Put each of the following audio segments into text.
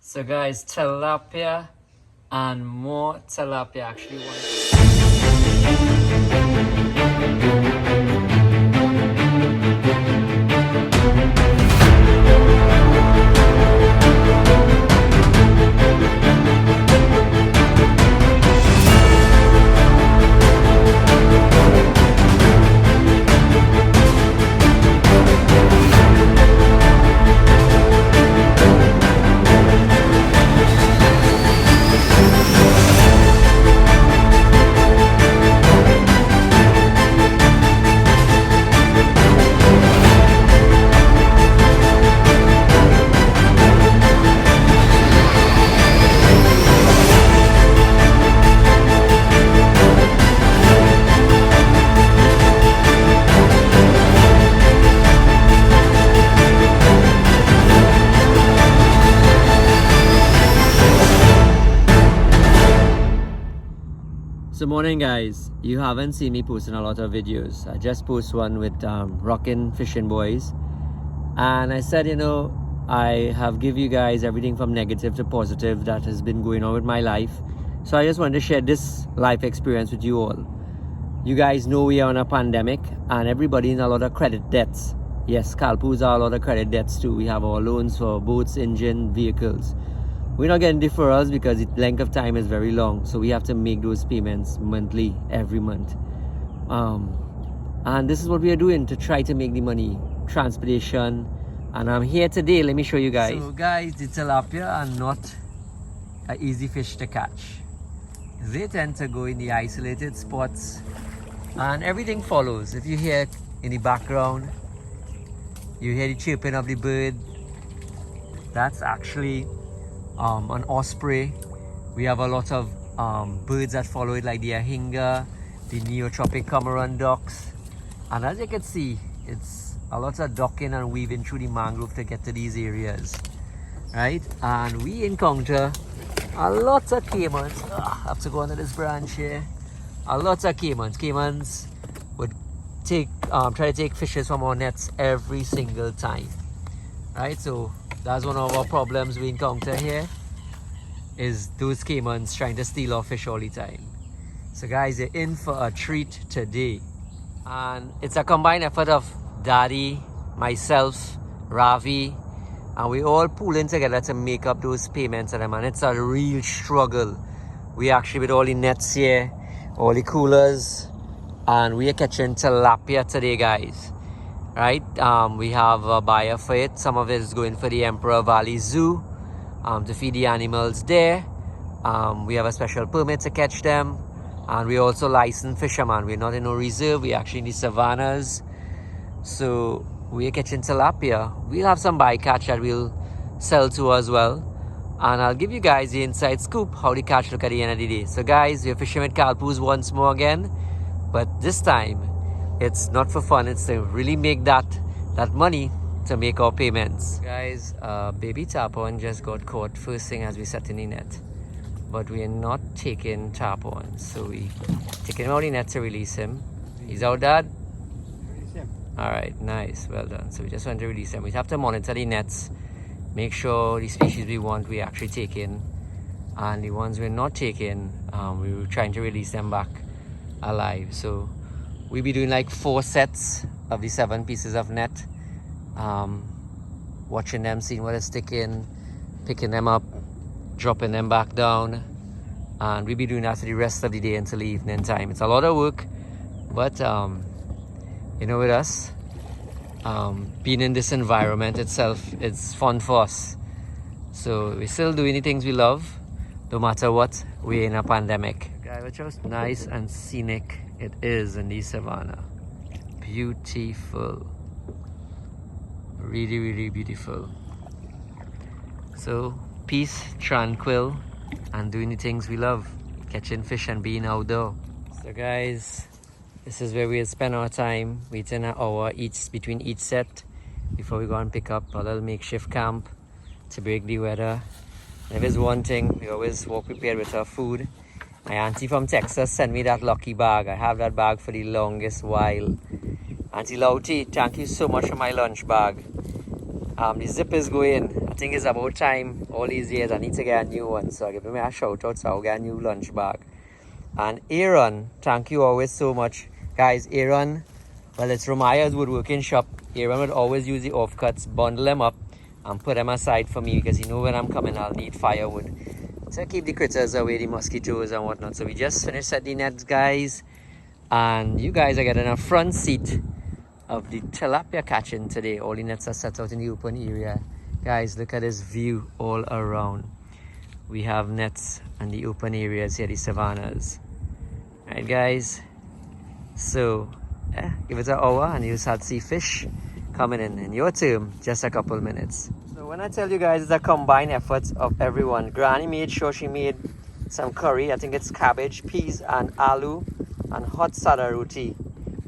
So guys, tilapia and more tilapia actually. So morning guys, you haven't seen me posting a lot of videos. I just post one with Rockin' Fishing Boys, and I said, I have give you guys everything from negative to positive that has been going on with my life. So I just wanted to share this life experience with you all. You guys know we are on a pandemic and everybody in a lot of credit debts. Yes, Kalpoos are a lot of credit debts too. We have our loans for boats, engine, vehicles. We're not getting deferrals because the length of time is very long, so we have to make those payments monthly, every month. And this is what we are doing to try to make the money. Transportation, and I'm here today. Let me show you guys. So guys, the tilapia are not an easy fish to catch. They tend to go in the isolated spots, and everything follows. If you hear in the background, you hear the chirping of the bird. That's actually an osprey. We have a lot of birds that follow it, like the ahinga, the neotropic cormorant ducks, and as you can see, it's a lot of ducking and weaving through the mangrove to get to these areas, right? And we encounter a lot of caimans. I have to go under this branch here. A lot of caimans would try to take fishes from our nets every single time, right? So that's one of our problems we encounter here, is those caimans trying to steal our fish all the time. So guys, you're in for a treat today. And it's a combined effort of Daddy, myself, Ravi, and we all pulling together to make up those payments to them, and it's a real struggle. We actually, with all the nets here, all the coolers, and we are catching tilapia today, guys. Right, we have a buyer for it. Some of it is going for the Emperor Valley Zoo to feed the animals there. We have a special permit to catch them, and we also licensed fishermen. We're not in no reserve, we're actually in the savannas. So we're catching tilapia. We'll have some bycatch that we'll sell to as well, and I'll give you guys the inside scoop how the catch look at the end of the day. So guys, we're fishing with Kalpoos once more again, but this time it's not for fun, it's to really make that money to make our payments. Guys, baby Tarpon just got caught first thing as we set in the net, but we are not taking Tarpon, so we taking him out of the net to release him. He's out, Dad? Release him. Alright, nice, well done. So we just want to release him. We have to monitor the nets, make sure the species we want we actually take in, and the ones we're not taking, we were trying to release them back alive. So we'll be doing like 4 sets of the 7 pieces of net, watching them, seeing what is sticking, picking them up, dropping them back down, and we'll be doing that for the rest of the day until the evening time. It's a lot of work, but with us, being in this environment itself, it's fun for us. So we still doing the things we love, no matter what. We're in a pandemic. Guys, watch how nice and scenic it is in the savannah. Beautiful, really, really beautiful. So peace, tranquil, and doing the things we love, catching fish and being outdoor. So guys, this is where we'll spend our time, waiting an hour between each set before we go and pick up a little makeshift camp to break the weather. And if there's one thing, we always walk prepared with our food. My auntie from Texas sent me that lucky bag. I have that bag for the longest while. Auntie Lauti, thank you so much for my lunch bag. The zip is going. think it's about time. All these years I need to get a new one, so I give him a shout out, so I'll get a new lunch bag. And Aaron, thank you always so much. Guys, Aaron, well, it's Romaya's woodworking shop. Aaron would always use the offcuts, bundle them up, and put them aside for me because he know when I'm coming I'll need firewood to keep the critters away, the mosquitoes and whatnot. So we just finished setting the nets, guys, and you guys are getting a front seat of the tilapia catching today. All the nets are set out in the open area. Guys, look at this view all around. We have nets and the open areas here, the savannas. Right, guys, so give it an hour and you'll start to see fish coming in your term, just a couple minutes. So when I tell you guys it's a combined effort of everyone. Granny made sure she made some curry. I think it's cabbage, peas and aloo and hot sada roti.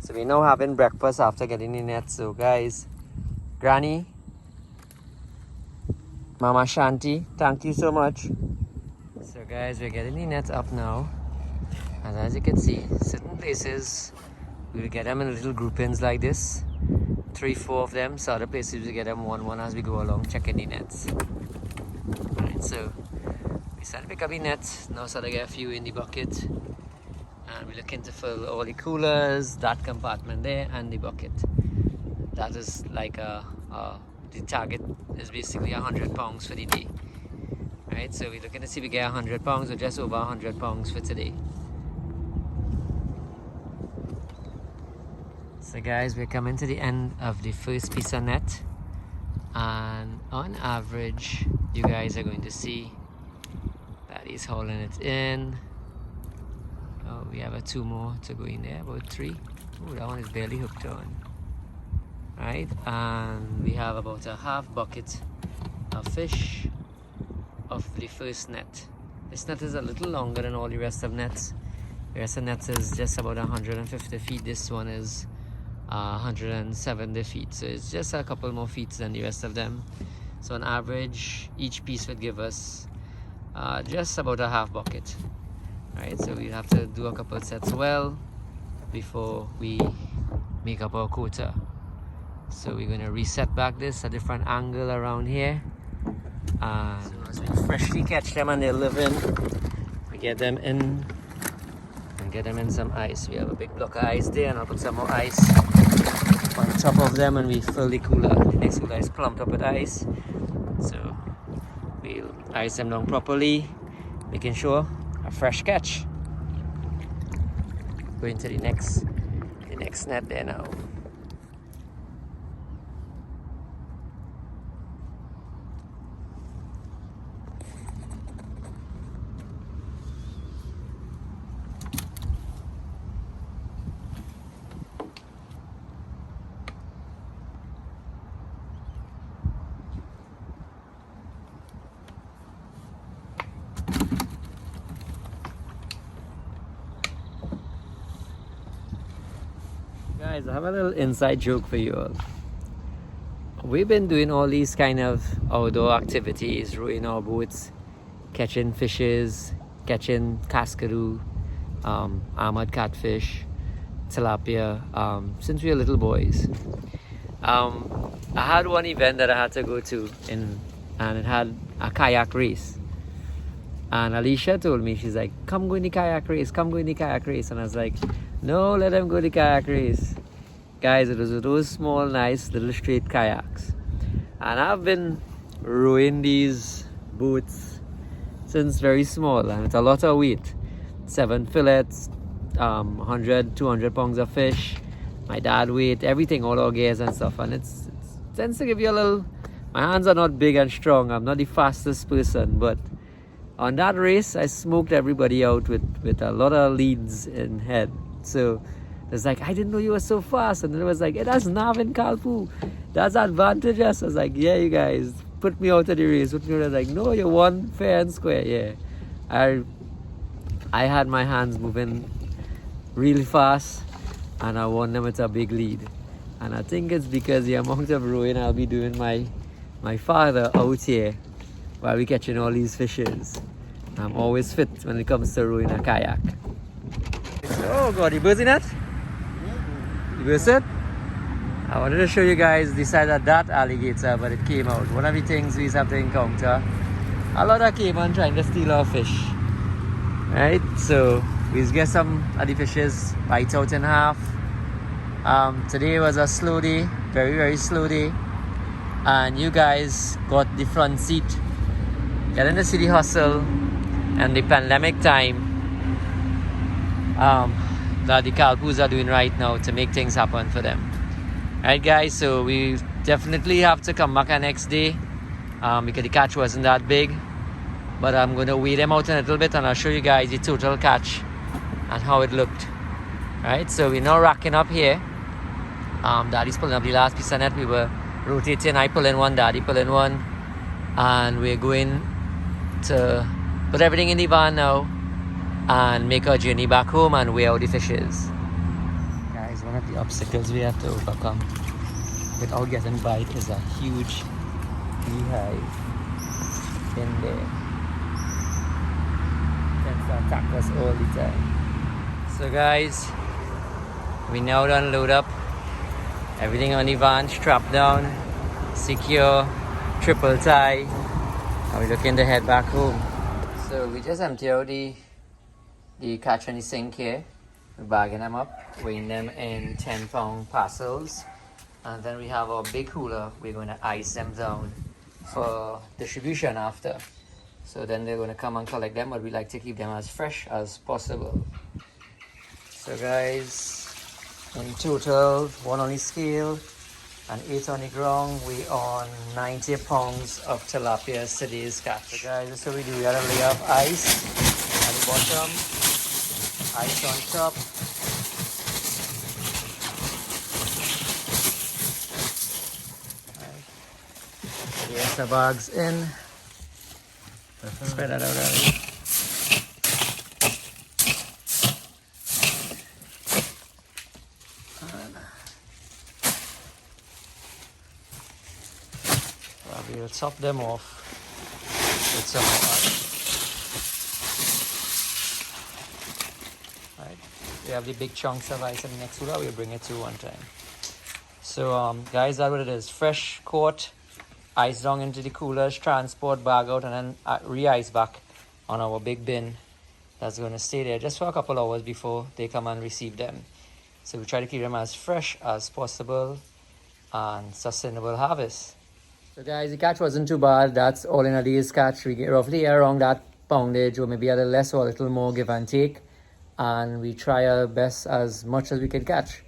So we're now having breakfast after getting the net. So guys, Granny, Mama Shanti, thank you so much. So guys, we're getting the net up now. And as you can see, certain places we'll get them in little groupings like this. 3-4 of them. So other places we get them one as we go along, checking the nets. Alright, so we start to pick up the nets. Now start to get a few in the bucket. And we're looking to fill all the coolers, that compartment there, and the bucket. That is like the target is basically 100 pounds for the day. Right, so we're looking to see if we get 100 pounds or just over 100 pounds for today. So guys, we're coming to the end of the first piece of net, and on average you guys are going to see that he's hauling it in. Oh, we have 2 more to go in there, about 3. Oh, that one is barely hooked on. Right, and we have about a half bucket of fish of the first net. This net is a little longer than all the rest of nets. The rest of nets is just about 150 feet. This one is 170 feet, so it's just a couple more feet than the rest of them. So on average each piece would give us just about a half bucket. Right, so we have to do a couple of sets well before we make up our quota. So we're going to reset back this a different angle around here, and so as we freshly catch them and they're living, we get them in and get them in some ice. We have a big block of ice there, and I'll put some more ice on top of them, and we fill the cooler. The next cooler is plumped up with ice, so we'll ice them down properly, making sure a fresh catch. Going to the next net there now. Guys, I have a little inside joke for you all. We've been doing all these kind of outdoor activities, rowing our boats, catching fishes, catching cascaroo, armored catfish, tilapia, since we were little boys. I had one event that I had to go to, and it had a kayak race. And Alicia told me, she's like, come go in the kayak race, come go in the kayak race. And I was like, no, let them go the kayak race. Guys, it was those small, nice, little straight kayaks. And I've been rowing these boats since very small, and it's a lot of weight. 7 fillets, 100, 200 pounds of fish. My dad weighed everything, all our gears and stuff. And it tends to give you a little... My hands are not big and strong. I'm not the fastest person, but on that race, I smoked everybody out with a lot of leads in head. So it's like, I didn't know you were so fast. And then it was like, that's Nav in Kalpoo. That's advantageous. I was like, yeah, you guys, put me out of the race. Put me out. I was like, no, you won fair and square. Yeah. I had my hands moving really fast, and I won them with a big lead. And I think it's because the amount of rowing I'll be doing my father out here while we catching all these fishes. I'm always fit when it comes to rowing a kayak. Oh God, you buzzing that? You buzz it? I wanted to show you guys the side of that alligator, but it came out. One of the things we have to encounter. A lot of came on trying to steal our fish. Right? So we get some of the fishes bite out in half. Today was a slow day, very, very slow day. And you guys got the front seat. Getting to see the hustle and the pandemic time that the Kalpoos are doing right now to make things happen for them. Alright guys, so we definitely have to come back the next day because the catch wasn't that big. But I'm going to weigh them out in a little bit and I'll show you guys the total catch and how it looked. Alright, so we're now racking up here. Daddy's pulling up the last piece of net. We were rotating, I pull in one, Daddy pull in one. And we're going to put everything in the van now and make our journey back home and weigh out the fishes. Guys, one of the obstacles we have to overcome without getting bite is a huge beehive in there. Tends to attack us all the time. So guys, we now done load up everything on the van, strapped down, secure, triple tie, and we're looking to head back home. So we just empty out the catch in the sink here. We're bagging them up, weighing them in 10-pound parcels, and then we have our big cooler. We're going to ice them down for distribution after. So then they're going to come and collect them, but we like to keep them as fresh as possible. So guys, in total, 1 on the scale and 8 on the ground, we on 90 pounds of tilapia today's catch. So guys, that's what we do. We got a layer of ice at the bottom, ice on top. Right. Yes, the bags in. Spread that out already. We'll top them off with some more ice. Right. We have the big chunks of ice in the next cooler. We'll bring it to one time. So guys, that's what it is. Fresh caught, ice down into the coolers, transport, bag out, and then re-ice back on our big bin. That's going to stay there just for a couple hours before they come and receive them. So we try to keep them as fresh as possible and sustainable harvest. So guys, the catch wasn't too bad. That's all in a day's catch. We get roughly around that poundage, or maybe a little less or a little more, give and take. And we try our best as much as we can catch.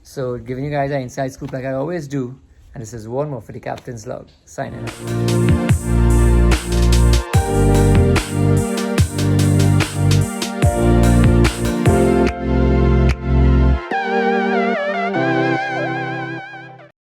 So giving you guys an inside scoop like I always do. And this is one more for the Captain's Log. Signing off.